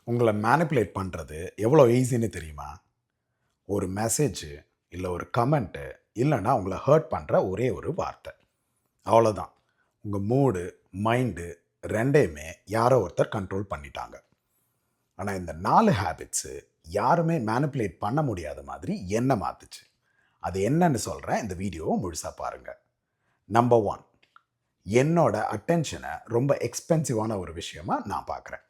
உங்கள மேனிபுலேட் பண்றது எவ்வளோ ஈஸின்னு தெரியுமா? ஒரு மெசேஜு, இல்ல ஒரு கமெண்ட்டு, இல்லன்னா உங்கள ஹர்ட் பண்ற ஒரே ஒரு வார்த்தை. அவ்வளோதான். உங்க மூடு, மைண்டு 2யுமே யாரோ ஒருத்தர் கண்ட்ரோல் பண்ணிட்டாங்க. ஆனா இந்த 4 ஹேபிட்ஸு யாருமே மேனிபுலேட் பண்ண முடியாத மாதிரி என்ன மாத்துச்சு? அது என்னன்னு சொல்றேன். இந்த வீடியோவ முழுசா பாருங்க. நம்பர் 1, என்னோட அட்டென்ஷன ரொம்ப எக்ஸ்பென்சிவான ஒரு விஷயமா நான் பார்க்குறேன்.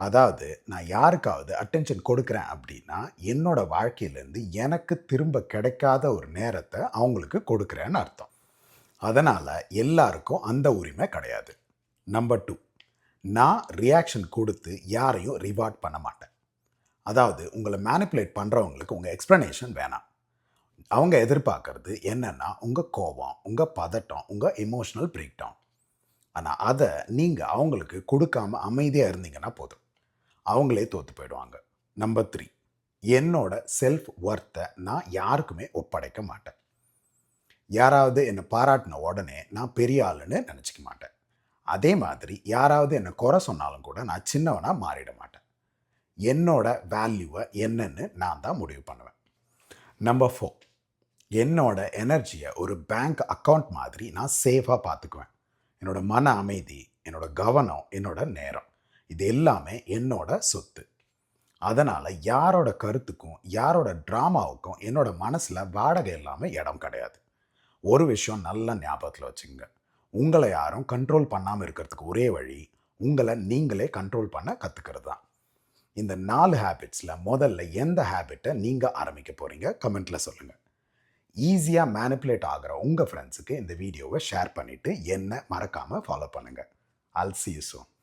அதாவது நான் யாருக்காவது அட்டென்ஷன் கொடுக்குறேன் அப்படின்னா, என்னோட வாழ்க்கையிலேருந்து எனக்கு திரும்ப கிடைக்காத ஒரு நேரத்த அவங்களுக்கு கொடுக்குறேன்னு அர்த்தம். அதனால எல்லாருக்கும் அந்த உரிமை கிடையாது. நம்பர் 2, நான் ரியாக்ஷன் குடுத்து யாரையும் ரிவார்ட் பண்ண மாட்டேன். அதாவது உங்கள மேனிபுலேட் பண்றவங்களுக்கு உங்க எக்ஸ்ப்ளனேஷன் வேணாம். அவங்க எதிர்பார்க்கறது என்னன்னா, உங்க கோவம், உங்க பதட்டம், உங்க எமோஷனல் பிரேக் டவுன். ஆனா அத நீங்க அவங்களுக்கு குடுக்காம அமைதியா இருந்தீங்கன்னா போதும். அவங்களே தோத்து போயிடுவாங்க. நம்பர் 3, என்னோட செல்ஃப் வொர்த்த நான் யாருக்குமே ஒப்படைக்க மாட்டேன். யாராவது என்ன பாராட்டின உடனே நான் பெரிய ஆளுன்னு நெனச்சுக்க மாட்டேன். அதே மாதிரி யாராவது என்ன குறை சொன்னாலும் கூட நான் சின்னவனா மாறிட மாட்டேன். என்னோட வேல்யூவ என்னன்னு நான் தான் முடிவு பண்ணுவேன். நம்பர் 4, என்னோட எனர்ஜிய ஒரு பேங்க் அக்கவுண்ட் மாதிரி நான் சேஃபா பார்த்துக்குவேன். என்னோட மன அமைதி, என்னோட கவனம், என்னோட நேரம். இது எல்லாமே என்னோட சொத்து. அதனால யாரோட கருத்துக்கும், யாரோட டிராமாவுக்கும் என்னோட மனசுல வாடகை இல்லாம இடம் கிடையாது. ஒரு விஷயம் நல்லா ஞாபகத்துல வச்சுக்கங்க. உங்கள யாரும் கண்ட்ரோல் பண்ணாம இருக்கிறதுக்கு ஒரே வழி, உங்கள நீங்களே கண்ட்ரோல் பண்ண கத்துக்கிறது தான். இந்த 4 ஹேபிட்ஸ்ல முதல்ல எந்த ஹேபிட்ட நீங்க ஆரம்பிக்க போறீங்க? கமெண்ட்ல சொல்லுங்க. ஈஸியா மேனிபுலேட் ஆகுற உங்க ஃப்ரெண்ட்ஸுக்கு இந்த வீடியோவ ஷேர் பண்ணிட்டு என்ன மறக்காம ஃபாலோ பண்ணுங்க. I'll see you soon.